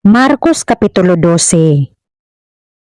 Marcos Kapitulo 12.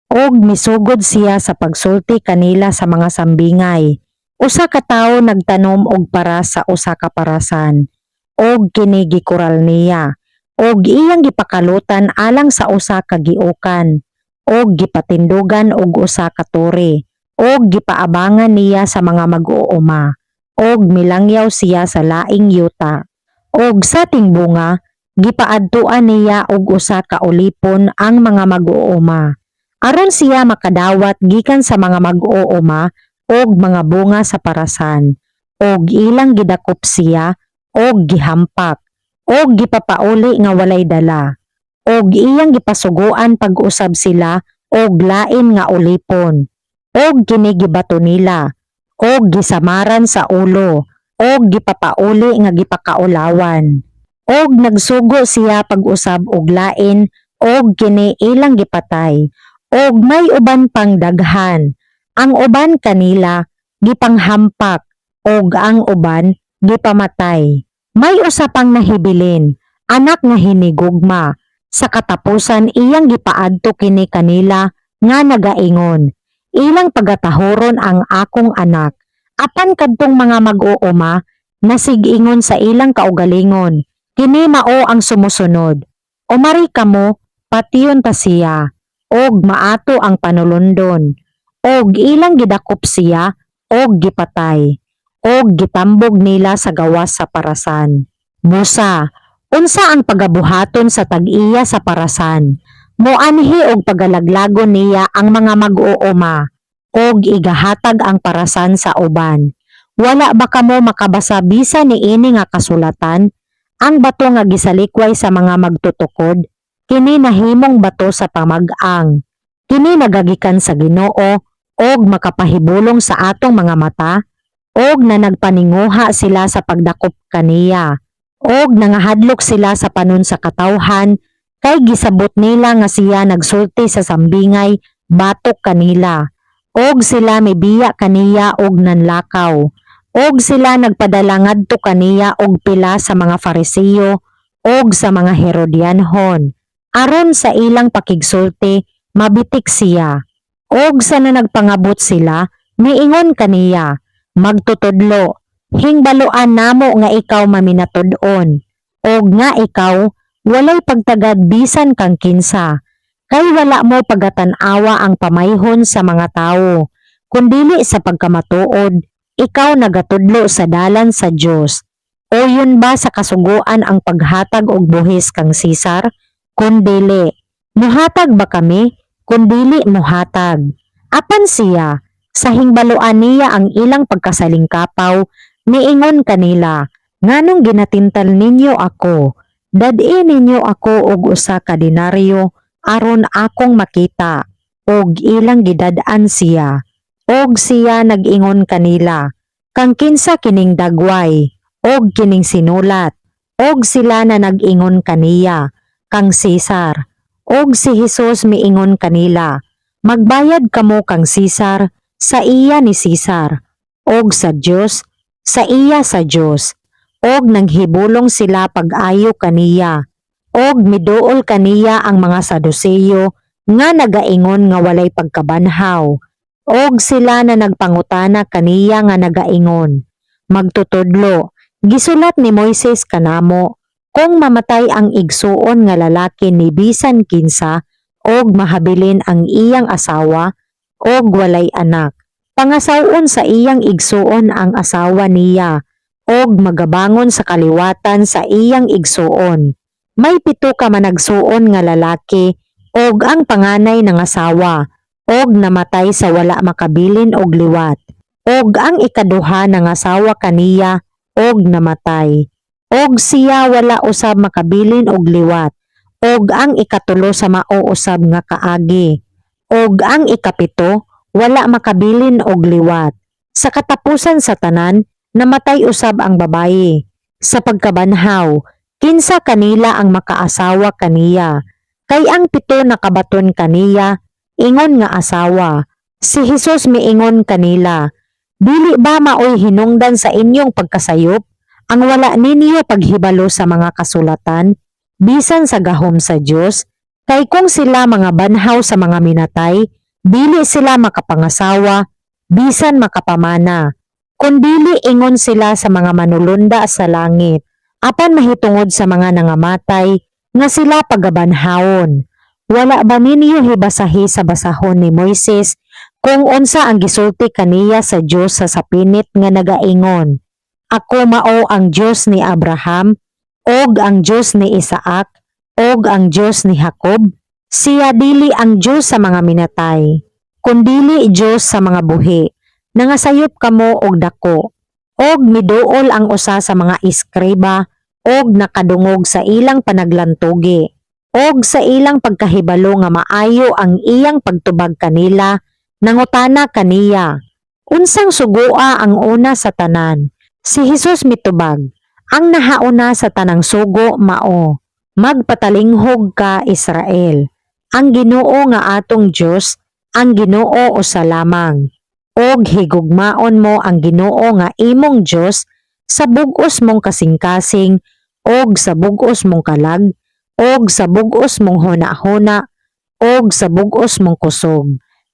Og misugod siya sa pagsulti kanila sa mga sambingay. Usa ka tawo nagtanom og para sa usa ka parasan. Og kini gikural niya. Og iyang gipakalutan alang sa usa ka giukan. Og gipatindugan og usa ka tore. Og gipaabangan niya sa mga mag-uuma. Og milangyaw siya sa laing yuta. Og sa tingbunga, gipaadtuan niya og usa ka ulipon ang mga mag-uuma. Aron siya makadawat gikan sa mga mag-uuma og mga bunga sa parasan. Og ilang gidakop siya og gihampak. Og gipapauli nga walay dala. Og iyang gipasuguan pag-usab sila og lain nga ulipon. Og kini gibato nila. Og gisamaran sa ulo. Og gipapauli nga gipakaulawan. Og nagsugo siya pag-usab og lain og kini ilang gipatay. Og may uban pang daghan. Ang uban kanila gipanghampak og ang uban gipamatay. May usa pang nahibilin, anak nga hinigugma. Sa katapusan iyang gipaadto kini kanila nga nagaingon. Ilang pagatahoron ang akong anak. Apan kadtong mga mag-uuma nasigingon sa ilang kaugalingon. Kini mao ang sumusunod. Umari kamo, pation ta siya, og maato ang panulundon. Og ilang gidakop siya, og gipatay. Og gitambog nila sa gawas sa parasan. Busa, unsa ang pagabuhaton sa tag-iya sa parasan? Moanhi og pagalaglagon niya ang mga mag-uuma, og igahatag ang parasan sa uban. Wala ba kamo makabasa bisan niini nga kasulatan? Ang bato nga gisalikway sa mga magtutukod, kini nahimong bato sa pamag-ang. Kini nagagikan sa Ginoo, og makapahibulong sa atong mga mata, og na nagpaninguha sila sa pagdakop kaniya, og nangahadlok sila sa panon sa katawhan, kay gisabot nila nga siya nagsulti sa sambingay, batok kanila, og sila mibiya kaniya og nanlakaw. Og sila nagpadala ngadto kaniya og pila sa mga Fariseo og sa mga Herodianhon. Aron sa ilang pakigsulti, mabitik siya. Og sa nagpangabot sila, miingon kaniya, magtutudlo, hingbaluan namo nga ikaw maminatud-on. Og nga ikaw, walay pagtagad bisan kang kinsa. Kay wala mo pagatanawa ang pamayhon sa mga tawo, kundili sa pagkamatuod, ikaw nagatudlo sa dalan sa Dios. O yun ba sa kasuguan ang paghatag og buhis kang Cesar? Kundili. Muhatag ba kami? Kundili muhatag. Apan siya, sa hingbaluan niya ang ilang pagkasalingkapaw, niingon kanila, nganong ginatintal ninyo ako? Dad-i ninyo ako og usa ka denaryo aron akong makita. Og ilang gidad-an siya. Og siya nag-ingon kanila, kang kinsa kining dagway, og kining sinulat, og sila na nag-ingon kaniya, kang Cesar, og si Jesus miingon kanila, magbayad kamo kang Cesar, sa iya ni Cesar, og sa Dios, sa iya sa Dios, og nanghibulong sila pag-ayo kaniya, og miduol kaniya ang mga Saduseyo, nga nagaingon nga walay pagkabanhaw. Og sila na nagpangutana kaniya nga nagaingon, magtutudlo, gisulat ni Moises kanamo, kung mamatay ang igsuon nga lalaki ni bisan kinsa, og mahabilin ang iyang asawa, og walay anak, pangasawon sa iyang igsuon ang asawa niya, og magabangon sa kaliwatan sa iyang igsuon. May 7 ka managsuon nga lalaki, og ang panganay ng asawa, og namatay sa wala makabilin og liwat. Og ang ikaduha ng asawa kaniya, og namatay. Og siya wala usab makabilin og liwat. Og ang ikatulo sa mao usab nga kaagi. Og ang ikapito, wala makabilin og liwat. Sa katapusan sa tanan, namatay usab ang babayi. Sa pagkabanhaw, kinsa kanila ang makaasawa kaniya. Kay ang 7 nakabaton kaniya, ingon nga asawa. Si Jesus miingon kanila, dili ba maoy hinungdan sa inyong pagkasayop? Ang wala ninyo paghibalo sa mga kasulatan, bisan sa gahom sa Dios, Kay kung sila mga banhaw sa mga minatay, dili sila makapangasawa, bisan makapamana. Kundili ingon sila sa mga manulunda sa langit, apan mahitungod sa mga nangamatay, nga sila pagabanhawon. Wala ba ninyo hibasahi sa basahon ni Moises kung unsa ang gisulti kaniya sa Dios sa sapinit nga nagaingon, ako mao ang Dios ni Abraham, og ang Dios ni Isaac, og ang Dios ni Jacob? Siya dili ang Dios sa mga minatay, kundili Dios sa mga buhi. Nangasayop kamo og dako, og miduol ang usa sa mga iskriba, og nakadungog sa ilang panaglantugi, og sa ilang pagkahibalo nga maayo ang iyang pagtubag kanila, nangutana kaniya, unsang sugua ang una sa tanan? Si Jesus mitubag, ang nahauna sa tanang sugo mao, magpatalinghog ka Israel. Ang Ginoo nga atong Dios, ang Ginoo usa lamang. Og higugmaon mo ang Ginoo nga imong Dios sa bug-os mong kasing-kasing, og sa bug-os mong kalag, og sa bug-os mong huna-huna, og sa bug-os mong kusog.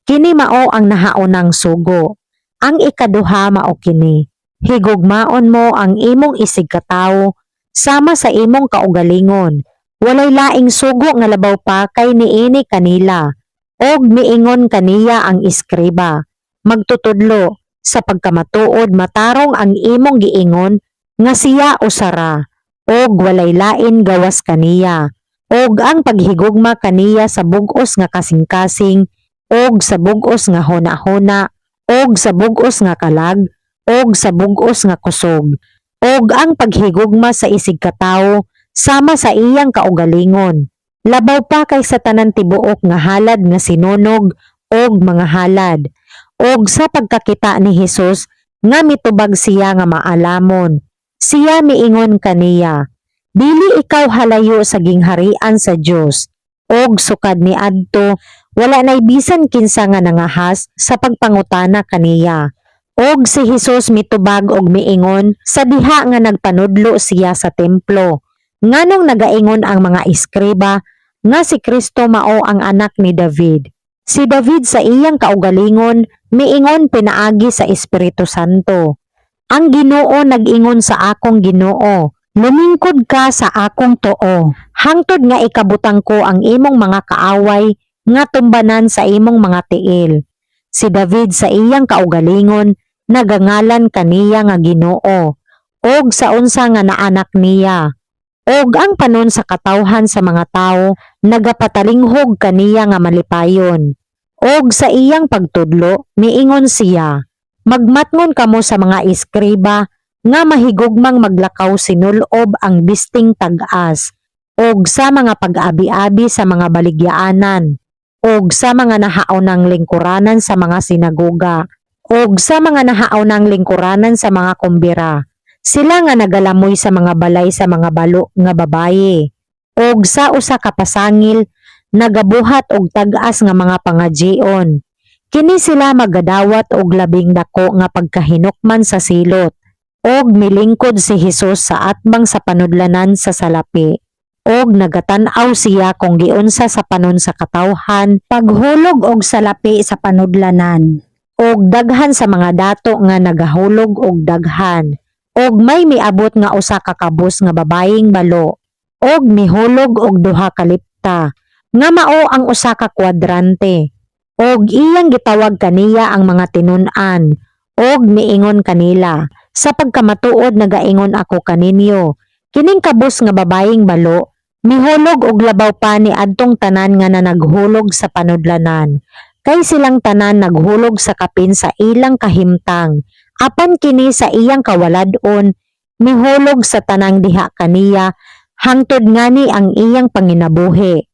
Kini mao ang nahaunang sugo. Ang ikaduha mao kini, higugmaon mo ang imong isig katawo sama sa imong kaugalingon. Walay laing sugo nga labaw pa kay niini kanila, og miingon kaniya ang iskriba. Magtutudlo, sa pagkamatuod matarong ang imong giingon nga siya usara, og walay lain gawas kaniya, og ang paghigugma kaniya sa bug-os nga kasing-kasing, og sa bug-os nga huna-huna, og sa bug-os nga kalag, og sa bug-os nga kusog, og ang paghigugma sa isig katawo sama sa iyang kaugalingon. Labaw pa kay sa tanan tibuok nga halad nga sinunog og mga halad. Og sa pagkakita ni Jesus nga mitubag siya nga maalamon, siya miingon kaniya, dili ikaw halayo sa gingharian sa Dios. Og sukad ni adto, wala nay bisan kinsa nga nangahas sa pagpangutana kaniya. Og si Jesus mitubag og miingon sa diha nga nagpanudlo siya sa templo. Nganong nagaingon ang mga iskriba nga si Kristo mao ang anak ni David. Si David sa iyang kaugalingon miingon pinaagi sa Espiritu Santo. Ang Ginoo nag-ingon sa akong Ginoo, lumingkod ka sa akong too, hangtod nga ikabutang ko ang imong mga kaaway nga tumbanan sa imong mga tiil. Si David sa iyang kaugalingon nagangalan kaniya nga Ginoo, og sa unsa nga naanak niya. Og ang panon sa katawhan sa mga tao nagapatalinghog kaniya nga malipayon. Og sa iyang pagtudlo miingon siya, magmatngon kamo sa mga iskriba nga mahigugmang maglakaw sinulob ang bisting tag-as, og sa mga pag-abi-abi sa mga baligyaanan, og sa mga nahaunang lingkuranan sa mga sinagoga, og sa mga nahaunang lingkuranan sa mga kumbira. Sila nga nagalamoy sa mga balay sa mga balo nga babaye, og sa usa ka pasangil nagabuhat og tag-as nga mga pangadjion. Kini sila magadawat og labing dako nga pagkahinukman sa silot, og milingkod si Jesus sa atbang sa panudlanan sa salapi. Og nagatan-aw siya kung giunsa sa panon sa katawhan, paghulog og salapi sa panudlanan, og daghan sa mga dato nga nagahulog og daghan. Og may miabot nga usa ka kabus nga babayeng balo, og mihulog og duha ka lipta, nga mao ang usa ka kwadrante. Og iyang gitawag kaniya ang mga tinun-an, og miingon kanila, sa pagkamatuod nagaingon ako kaninyo, kining kabus nga babayeng balo, mihulog og labaw pa ni adtong tanan nga naghulog sa panudlanan, kay silang tanan naghulog sa kapin sa ilang kahimtang. Apan kini sa iyang kawaladon, mihulog sa tanang diha kaniya, hangtod ngani ang iyang panginabuhi.